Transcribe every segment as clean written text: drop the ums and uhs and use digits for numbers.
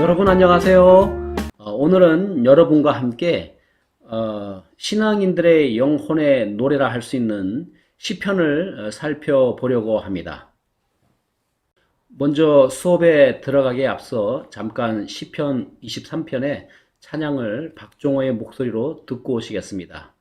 여러분 안녕하세요. 오늘은 여러분과 함께 신앙인들의 영혼의 노래라 할 수 있는 시편을 살펴보려고 합니다. 먼저 수업에 들어가기에 앞서 잠깐 시편 23편의 찬양을 박종호의 목소리로 듣고 오시겠습니다.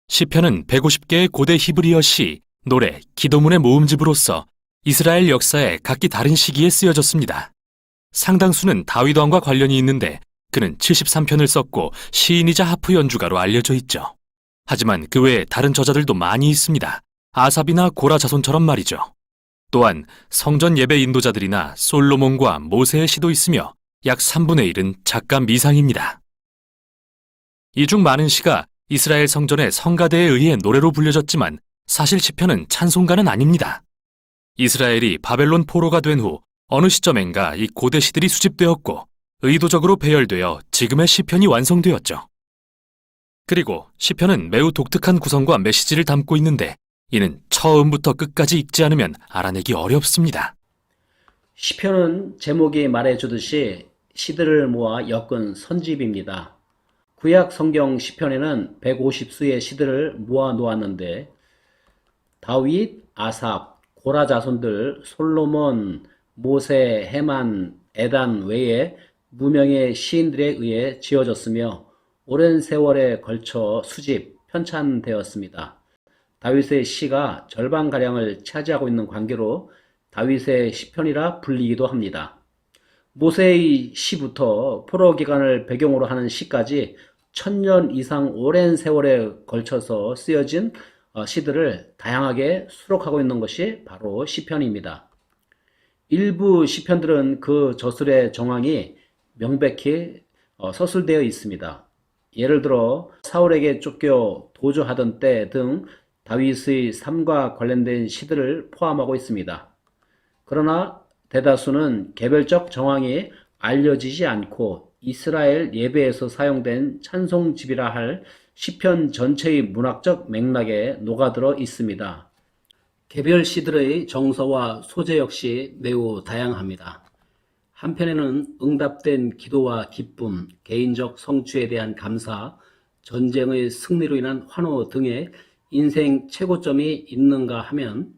시편은 150개의 고대 히브리어 시, 노래, 기도문의 모음집으로서 이스라엘 역사에 각기 다른 시기에 쓰여졌습니다. 상당수는 다윗 왕과 관련이 있는데 그는 73편을 썼고 시인이자 하프 연주가로 알려져 있죠. 하지만 그 외에 다른 저자들도 많이 있습니다. 아삽이나 고라 자손처럼 말이죠. 또한 성전 예배 인도자들이나 솔로몬과 모세의 시도 있으며 약 3분의 1은 작가 미상입니다. 이 중 많은 시가 이스라엘 성전의 성가대에 의해 노래로 불려졌지만 사실 시편은 찬송가는 아닙니다. 이스라엘이 바벨론 포로가 된 후 어느 시점엔가 이 고대 시들이 수집되었고 의도적으로 배열되어 지금의 시편이 완성되었죠. 그리고 시편은 매우 독특한 구성과 메시지를 담고 있는데 이는 처음부터 끝까지 읽지 않으면 알아내기 어렵습니다. 시편은 제목이 말해주듯이 시들을 모아 엮은 선집입니다. 구약 성경 시편에는 150수의 시들을 모아 놓았는데 다윗, 아삽, 고라 자손들, 솔로몬, 모세, 헤만, 에단 외에 무명의 시인들에 의해 지어졌으며 오랜 세월에 걸쳐 수집, 편찬되었습니다. 다윗의 시가 절반가량을 차지하고 있는 관계로 다윗의 시편이라 불리기도 합니다. 모세의 시부터 포로 기간을 배경으로 하는 시까지 1000년 이상 오랜 세월에 걸쳐서 쓰여진 시들을 다양하게 수록하고 있는 것이 바로 시편입니다. 일부 시편들은 그 저술의 정황이 명백히 서술되어 있습니다. 예를 들어 사울에게 쫓겨 도주하던 때 등 다윗의 삶과 관련된 시들을 포함하고 있습니다. 그러나 대다수는 개별적 정황이 알려지지 않고 이스라엘 예배에서 사용된 찬송집이라 할 시편 전체의 문학적 맥락에 녹아들어 있습니다. 개별 시들의 정서와 소재 역시 매우 다양합니다. 한편에는 응답된 기도와 기쁨, 개인적 성취에 대한 감사, 전쟁의 승리로 인한 환호 등의 인생 최고점이 있는가 하면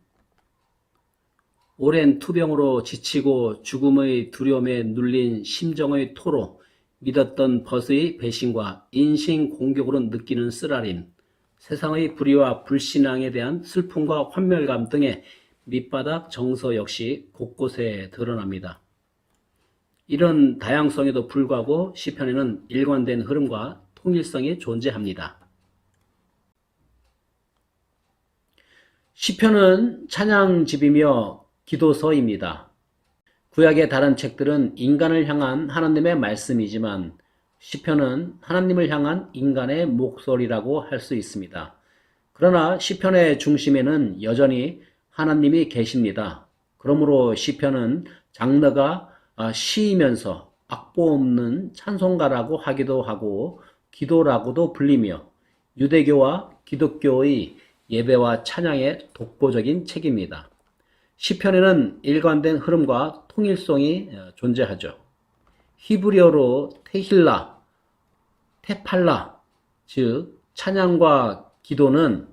오랜 투병으로 지치고 죽음의 두려움에 눌린 심정의 토로, 믿었던 벗의 배신과 인신 공격으로 느끼는 쓰라림, 세상의 불의와 불신앙에 대한 슬픔과 환멸감 등의 밑바닥 정서 역시 곳곳에 드러납니다. 이런 다양성에도 불구하고 시편에는 일관된 흐름과 통일성이 존재합니다. 시편은 찬양집이며 기도서입니다. 구약의 다른 책들은 인간을 향한 하나님의 말씀이지만 시편은 하나님을 향한 인간의 목소리라고 할 수 있습니다. 그러나 시편의 중심에는 여전히 하나님이 계십니다. 그러므로 시편은 장르가 시이면서 악보 없는 찬송가라고 하기도 하고 기도라고도 불리며 유대교와 기독교의 예배와 찬양의 독보적인 책입니다. 시편에는 일관된 흐름과 통일성이 존재하죠. 히브리어로 테힐라, 테팔라, 즉 찬양과 기도는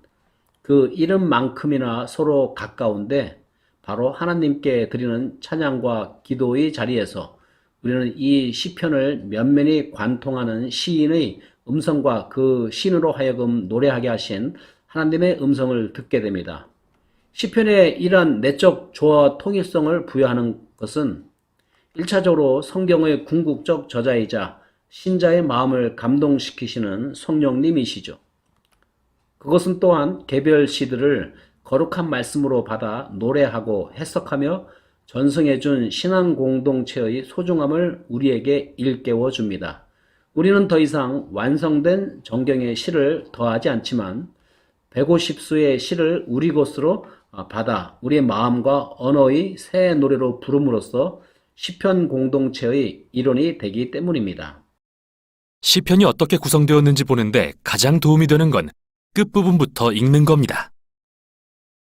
그 이름만큼이나 서로 가까운데 바로 하나님께 드리는 찬양과 기도의 자리에서 우리는 이 시편을 면면히 관통하는 시인의 음성과 그 시인으로 하여금 노래하게 하신 하나님의 음성을 듣게 됩니다. 시편의 이러한 내적 조화와 통일성을 부여하는 것은 1차적으로 성경의 궁극적 저자이자 신자의 마음을 감동시키시는 성령님이시죠. 그것은 또한 개별 시들을 거룩한 말씀으로 받아 노래하고 해석하며 전승해준 신앙 공동체의 소중함을 우리에게 일깨워 줍니다. 우리는 더 이상 완성된 정경의 시를 더하지 않지만 150수의 시를 우리 것으로 받아 우리의 마음과 언어의 새 노래로 부름으로써 시편 공동체의 일원이 되기 때문입니다. 시편이 어떻게 구성되었는지 보는데 가장 도움이 되는 건 끝부분부터 읽는 겁니다.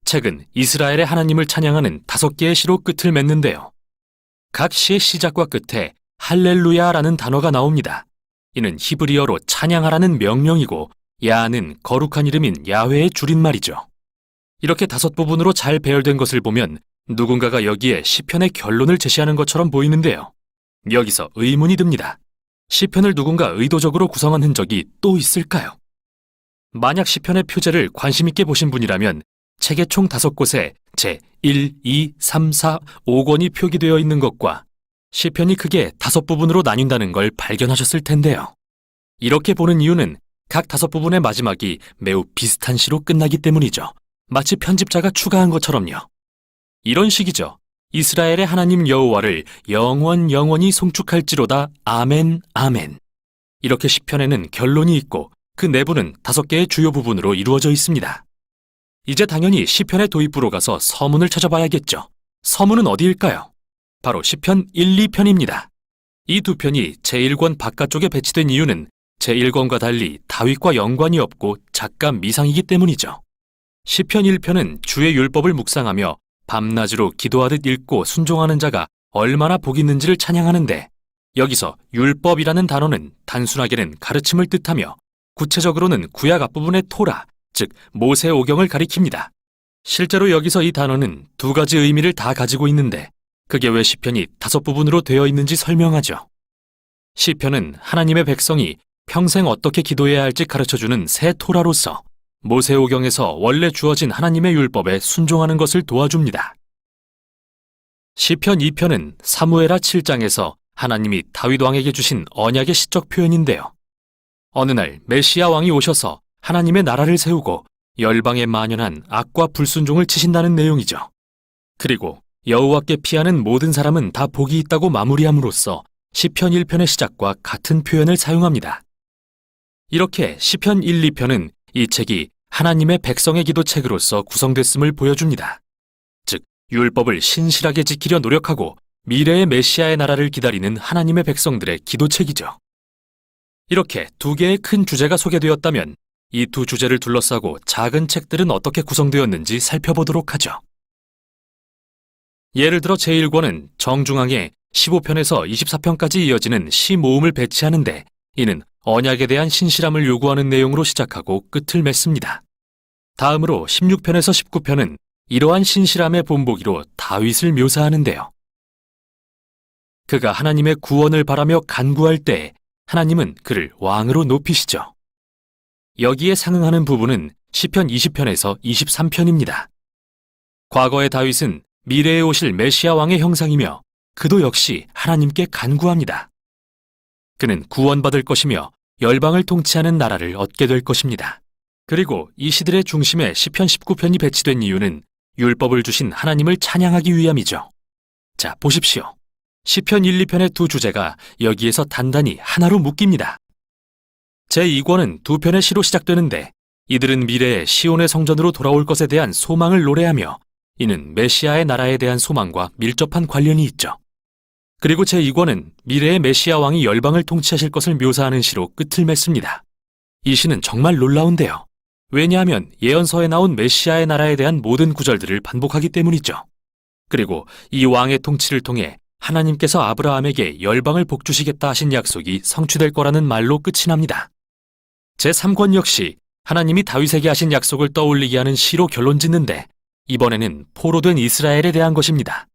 책은 이스라엘의 하나님을 찬양하는 5개의 시로 끝을 맺는데요. 각 시의 시작과 끝에 할렐루야라는 단어가 나옵니다. 이는 히브리어로 찬양하라는 명령이고 야는 거룩한 이름인 야훼의 줄임말이죠. 이렇게 5부분으로 잘 배열된 것을 보면 누군가가 여기에 시편의 결론을 제시하는 것처럼 보이는데요. 여기서 의문이 듭니다. 시편을 누군가 의도적으로 구성한 흔적이 또 있을까요? 만약 시편의 표제를 관심 있게 보신 분이라면 책의 총 5곳에 제 1, 2, 3, 4, 5권이 표기되어 있는 것과 시편이 크게 5부분으로 나뉜다는 걸 발견하셨을 텐데요. 이렇게 보는 이유는 각 5부분의 마지막이 매우 비슷한 시로 끝나기 때문이죠. 마치 편집자가 추가한 것처럼요. 이런 식이죠. 이스라엘의 하나님 여호와를 영원히 송축할지로다. 아멘, 아멘. 이렇게 시편에는 결론이 있고 그 내부는 5개의 주요 부분으로 이루어져 있습니다. 이제 당연히 시편의 도입부로 가서 서문을 찾아봐야겠죠. 서문은 어디일까요? 바로 시편 1, 2편입니다. 이 두 편이 제1권 바깥쪽에 배치된 이유는 제1권과 달리 다윗과 연관이 없고 작가 미상이기 때문이죠. 시편 1편은 주의 율법을 묵상하며 밤낮으로 기도하듯 읽고 순종하는 자가 얼마나 복이 있는지를 찬양하는데, 여기서 율법이라는 단어는 단순하게는 가르침을 뜻하며 구체적으로는 구약 앞부분의 토라, 즉 모세오경을 가리킵니다. 실제로 여기서 이 단어는 2가지 의미를 다 가지고 있는데 그게 왜 시편이 5부분으로 되어 있는지 설명하죠. 시편은 하나님의 백성이 평생 어떻게 기도해야 할지 가르쳐주는 새 토라로서 모세오경에서 원래 주어진 하나님의 율법에 순종하는 것을 도와줍니다. 시편 2편은 사무엘하 7장에서 하나님이 다윗 왕에게 주신 언약의 시적 표현인데요. 어느 날 메시아 왕이 오셔서 하나님의 나라를 세우고 열방에 만연한 악과 불순종을 치신다는 내용이죠. 그리고 여호와께 피하는 모든 사람은 다 복이 있다고 마무리함으로써 시편 1편의 시작과 같은 표현을 사용합니다. 이렇게 시편 1, 2편은 이 책이 하나님의 백성의 기도책으로서 구성됐음을 보여줍니다. 즉, 율법을 신실하게 지키려 노력하고 미래의 메시아의 나라를 기다리는 하나님의 백성들의 기도책이죠. 이렇게 2개의 큰 주제가 소개되었다면 이 2 주제를 둘러싸고 작은 책들은 어떻게 구성되었는지 살펴보도록 하죠. 예를 들어 제1권은 정중앙에 15편에서 24편까지 이어지는 시 모음을 배치하는데, 이는 언약에 대한 신실함을 요구하는 내용으로 시작하고 끝을 맺습니다. 다음으로 16편에서 19편은 이러한 신실함의 본보기로 다윗을 묘사하는데요. 그가 하나님의 구원을 바라며 간구할 때 하나님은 그를 왕으로 높이시죠. 여기에 상응하는 부분은 시편 20편에서 23편입니다. 과거의 다윗은 미래에 오실 메시아 왕의 형상이며 그도 역시 하나님께 간구합니다. 그는 구원받을 것이며 열방을 통치하는 나라를 얻게 될 것입니다. 그리고 이 시들의 중심에 시편 19편이 배치된 이유는 율법을 주신 하나님을 찬양하기 위함이죠. 자, 보십시오. 시편 1, 2편의 2 주제가 여기에서 단단히 하나로 묶입니다. 제2권은 2편의 시로 시작되는데 이들은 미래에 시온의 성전으로 돌아올 것에 대한 소망을 노래하며 이는 메시아의 나라에 대한 소망과 밀접한 관련이 있죠. 그리고 제2권은 미래의 메시아 왕이 열방을 통치하실 것을 묘사하는 시로 끝을 맺습니다. 이 시는 정말 놀라운데요. 왜냐하면 예언서에 나온 메시아의 나라에 대한 모든 구절들을 반복하기 때문이죠. 그리고 이 왕의 통치를 통해 하나님께서 아브라함에게 열방을 복주시겠다 하신 약속이 성취될 거라는 말로 끝이 납니다. 제3권 역시 하나님이 다윗에게 하신 약속을 떠올리게 하는 시로 결론 짓는데 이번에는 포로된 이스라엘에 대한 것입니다.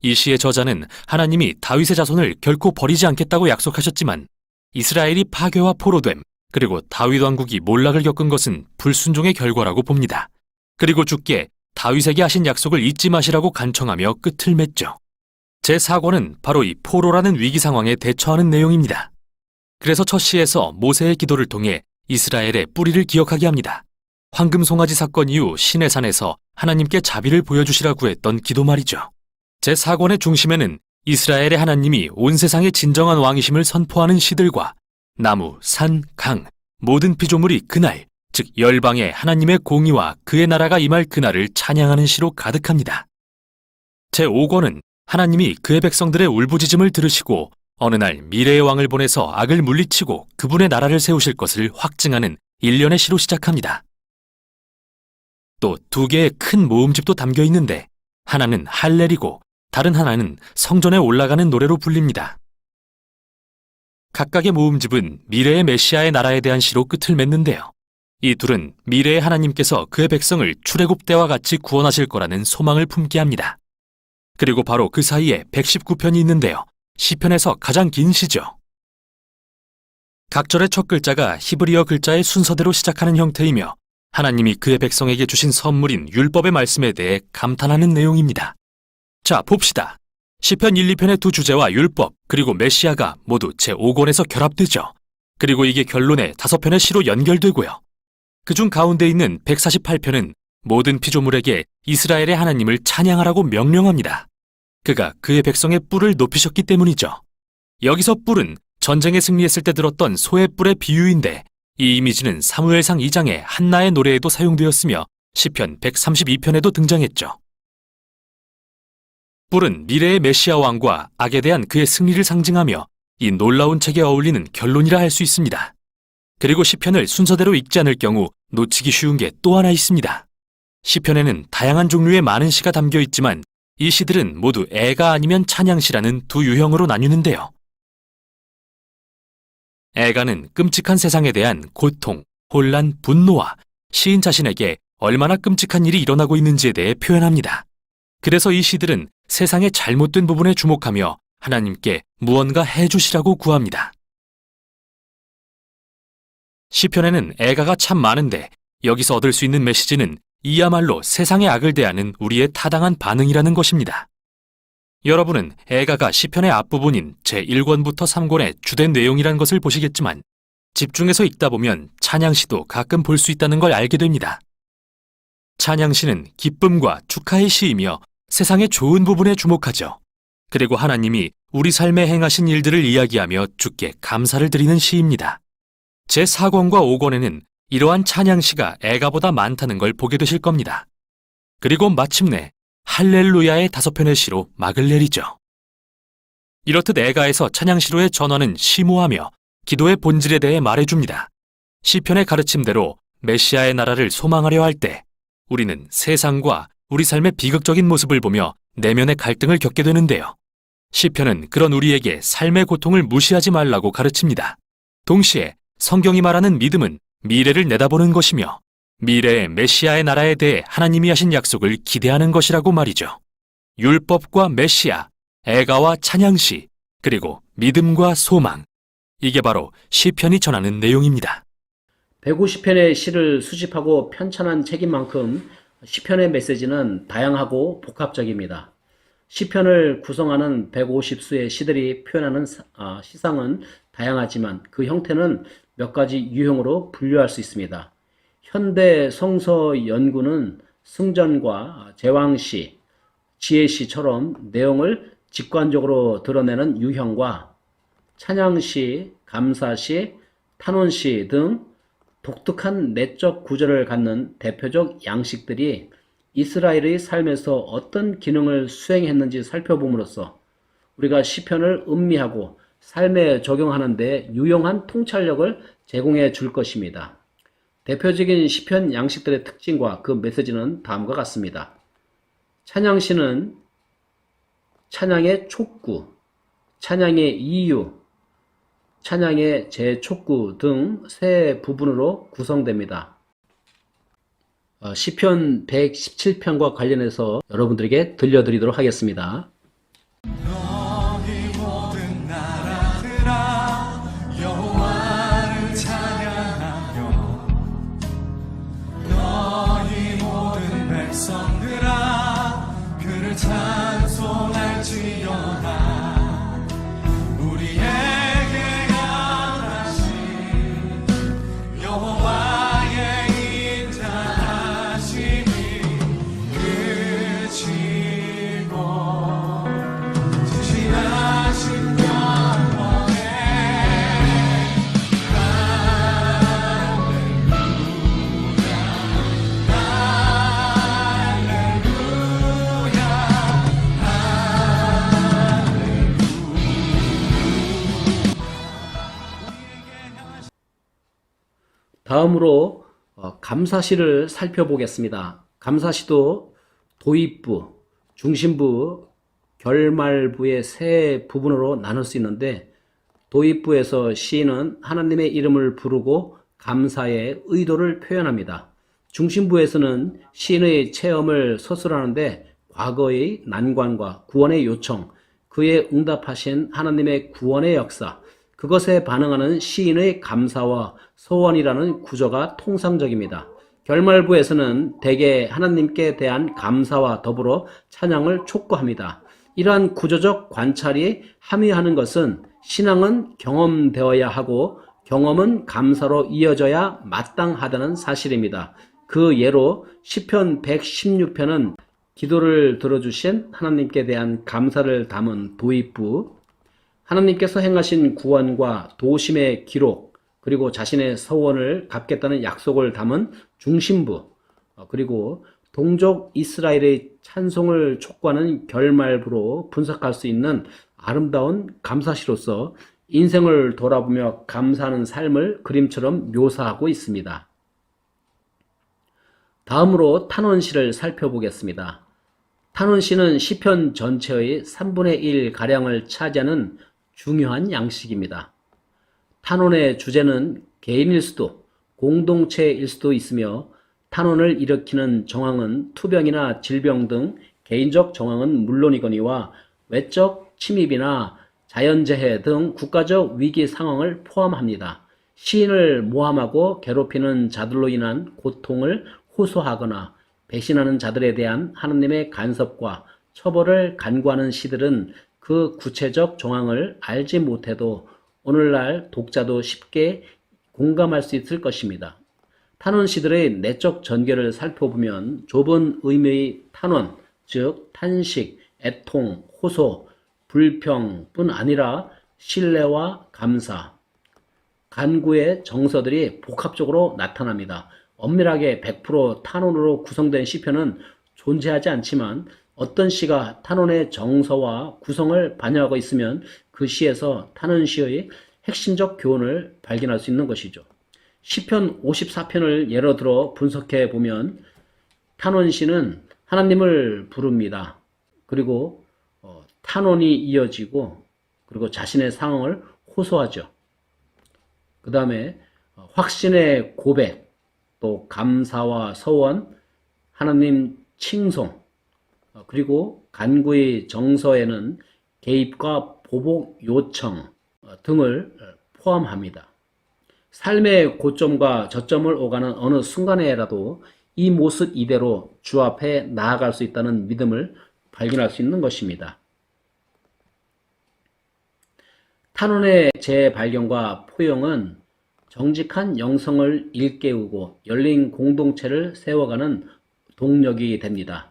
이 시의 저자는 하나님이 다윗의 자손을 결코 버리지 않겠다고 약속하셨지만 이스라엘이 파괴와 포로됨, 그리고 다윗 왕국이 몰락을 겪은 것은 불순종의 결과라고 봅니다. 그리고 주께 다윗에게 하신 약속을 잊지 마시라고 간청하며 끝을 맺죠. 제4권은 바로 이 포로라는 위기 상황에 대처하는 내용입니다. 그래서 첫 시에서 모세의 기도를 통해 이스라엘의 뿌리를 기억하게 합니다. 황금 송아지 사건 이후 시내산에서 하나님께 자비를 보여주시라고 했던 기도 말이죠. 제4권의 중심에는 이스라엘의 하나님이 온 세상의 진정한 왕이심을 선포하는 시들과 나무, 산, 강, 모든 피조물이 그날, 즉 열방에 하나님의 공의와 그의 나라가 임할 그날을 찬양하는 시로 가득합니다. 제5권은 하나님이 그의 백성들의 울부짖음을 들으시고 어느 날 미래의 왕을 보내서 악을 물리치고 그분의 나라를 세우실 것을 확증하는 일련의 시로 시작합니다. 또 2개의 큰 모음집도 담겨 있는데 하나는 할렐이고 다른 하나는 성전에 올라가는 노래로 불립니다. 각각의 모음집은 미래의 메시아의 나라에 대한 시로 끝을 맺는데요. 이 둘은 미래의 하나님께서 그의 백성을 출애굽 때와 같이 구원하실 거라는 소망을 품게 합니다. 그리고 바로 그 사이에 119편이 있는데요. 시편에서 가장 긴 시죠. 각 절의 첫 글자가 히브리어 글자의 순서대로 시작하는 형태이며 하나님이 그의 백성에게 주신 선물인 율법의 말씀에 대해 감탄하는 내용입니다. 자, 봅시다. 시편 1, 2편의 두 주제와 율법 그리고 메시아가 모두 제5권에서 결합되죠. 그리고 이게 결론의 5편의 시로 연결되고요. 그중 가운데 있는 148편은 모든 피조물에게 이스라엘의 하나님을 찬양하라고 명령합니다. 그가 그의 백성의 뿔을 높이셨기 때문이죠. 여기서 뿔은 전쟁에 승리했을 때 들었던 소의 뿔의 비유인데 이 이미지는 사무엘상 2장의 한나의 노래에도 사용되었으며 시편 132편에도 등장했죠. 뿔은 미래의 메시아 왕과 악에 대한 그의 승리를 상징하며 이 놀라운 책에 어울리는 결론이라 할 수 있습니다. 그리고 시편을 순서대로 읽지 않을 경우 놓치기 쉬운 게 또 하나 있습니다. 시편에는 다양한 종류의 많은 시가 담겨 있지만 이 시들은 모두 애가 아니면 찬양시라는 두 유형으로 나뉘는데요. 애가는 끔찍한 세상에 대한 고통, 혼란, 분노와 시인 자신에게 얼마나 끔찍한 일이 일어나고 있는지에 대해 표현합니다. 그래서 이 시들은 세상의 잘못된 부분에 주목하며 하나님께 무언가 해주시라고 구합니다. 시편에는 애가가 참 많은데 여기서 얻을 수 있는 메시지는 이야말로 세상의 악을 대하는 우리의 타당한 반응이라는 것입니다. 여러분은 애가가 시편의 앞부분인 제1권부터 3권의 주된 내용이라는 것을 보시겠지만 집중해서 읽다 보면 찬양시도 가끔 볼 수 있다는 걸 알게 됩니다. 찬양시는 기쁨과 축하의 시이며 세상의 좋은 부분에 주목하죠. 그리고 하나님이 우리 삶에 행하신 일들을 이야기하며 주께 감사를 드리는 시입니다. 제4권과 5권에는 이러한 찬양시가 애가보다 많다는 걸 보게 되실 겁니다. 그리고 마침내 할렐루야의 5편의 시로 막을 내리죠. 이렇듯 애가에서 찬양시로의 전환은 심오하며 기도의 본질에 대해 말해줍니다. 시편의 가르침대로 메시아의 나라를 소망하려 할 때 우리는 세상과 우리 삶의 비극적인 모습을 보며 내면의 갈등을 겪게 되는데요. 시편은 그런 우리에게 삶의 고통을 무시하지 말라고 가르칩니다. 동시에 성경이 말하는 믿음은 미래를 내다보는 것이며 미래의 메시아의 나라에 대해 하나님이 하신 약속을 기대하는 것이라고 말이죠. 율법과 메시아, 애가와 찬양시, 그리고 믿음과 소망. 이게 바로 시편이 전하는 내용입니다. 150편의 시를 수집하고 편찬한 책인 만큼 시편의 메시지는 다양하고 복합적입니다. 시편을 구성하는 150수의 시들이 표현하는 시상은 다양하지만 그 형태는 몇 가지 유형으로 분류할 수 있습니다. 현대 성서 연구는 승전과 제왕시, 지혜시처럼 내용을 직관적으로 드러내는 유형과 찬양시, 감사시, 탄원시 등 독특한 내적 구조를 갖는 대표적 양식들이 이스라엘의 삶에서 어떤 기능을 수행했는지 살펴봄으로써 우리가 시편을 음미하고 삶에 적용하는 데 유용한 통찰력을 제공해 줄 것입니다. 대표적인 시편 양식들의 특징과 그 메시지는 다음과 같습니다. 찬양시는 찬양의 촉구, 찬양의 이유, 찬양의 재촉구 등 세 부분으로 구성됩니다. 시편 117편과 관련해서 여러분들에게 들려드리도록 하겠습니다. 너희 모든 나라들아 여호와를 찬양하며 너희 모든 백성들아 그를 찬송할지어다. 우리에게 하나신 여호와의 인자하심이 그치고 지나신 영원에 다음으로 감사시를 살펴보겠습니다. 감사시도 도입부, 중심부, 결말부의 세 부분으로 나눌 수 있는데 도입부에서 시인은 하나님의 이름을 부르고 감사의 의도를 표현합니다. 중심부에서는 시인의 체험을 서술하는데 과거의 난관과 구원의 요청, 그에 응답하신 하나님의 구원의 역사, 그것에 반응하는 시인의 감사와 소원이라는 구조가 통상적입니다. 결말부에서는 대개 하나님께 대한 감사와 더불어 찬양을 촉구합니다. 이러한 구조적 관찰이 함유하는 것은 신앙은 경험되어야 하고 경험은 감사로 이어져야 마땅하다는 사실입니다. 그 예로 시편 116편은 기도를 들어주신 하나님께 대한 감사를 담은 도입부, 하나님께서 행하신 구원과 도우심의 기록, 그리고 자신의 서원을 갚겠다는 약속을 담은 중심부, 그리고 동족 이스라엘의 찬송을 촉구하는 결말부로 분석할 수 있는 아름다운 감사시로서 인생을 돌아보며 감사하는 삶을 그림처럼 묘사하고 있습니다. 다음으로 탄원시를 살펴보겠습니다. 탄원시는 시편 전체의 3분의 1 가량을 차지하는 중요한 양식입니다. 탄원의 주제는 개인일 수도 공동체일 수도 있으며 탄원을 일으키는 정황은 투병이나 질병 등 개인적 정황은 물론이거니와 외적 침입이나 자연재해 등 국가적 위기 상황을 포함합니다. 시인을 모함하고 괴롭히는 자들로 인한 고통을 호소하거나 배신하는 자들에 대한 하나님의 간섭과 처벌을 간구하는 시들은 그 구체적 정황을 알지 못해도 오늘날 독자도 쉽게 공감할 수 있을 것입니다. 탄원시들의 내적 전개를 살펴보면 좁은 의미의 탄원, 즉 탄식, 애통, 호소, 불평뿐 아니라 신뢰와 감사, 간구의 정서들이 복합적으로 나타납니다. 엄밀하게 100% 탄원으로 구성된 시편은 존재하지 않지만 어떤 시가 탄원의 정서와 구성을 반영하고 있으면 그 시에서 탄원시의 핵심적 교훈을 발견할 수 있는 것이죠. 시편 54편을 예로 들어 분석해 보면 탄원시는 하나님을 부릅니다. 그리고 탄원이 이어지고 그리고 자신의 상황을 호소하죠. 그 다음에 확신의 고백, 또 감사와 서원, 하나님 칭송, 그리고 간구의 정서에는 개입과 보복 요청 등을 포함합니다. 삶의 고점과 저점을 오가는 어느 순간에라도 이 모습 이대로 주 앞에 나아갈 수 있다는 믿음을 발견할 수 있는 것입니다. 탄원의 재발견과 포용은 정직한 영성을 일깨우고 열린 공동체를 세워가는 동력이 됩니다.